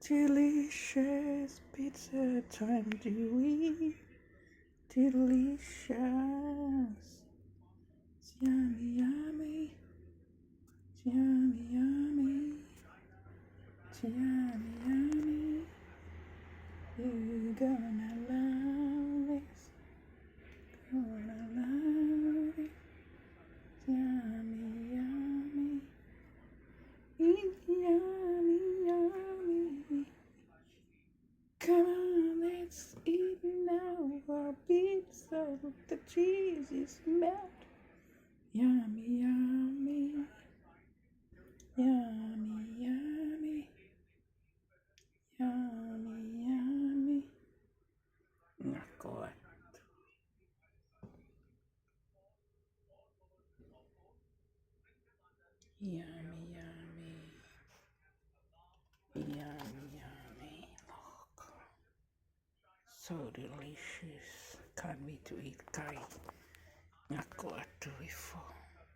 Delicious pizza time to eat. Delicious. It's yummy, yummy. It's yummy, yummy. It's yummy, yummy. You're gonna love this. Gonna love it. It's yummy, yummy. It's yummy, yummy. Come on, let's eat now. A pizza with the cheese is melt. Yummy, yummy. Yummy, yummy. Yummy, yummy. Eccola. Yummy, yummy. Yummy, yummy. Look. So delicious. Can't wait to eat curry. Eccola tu before.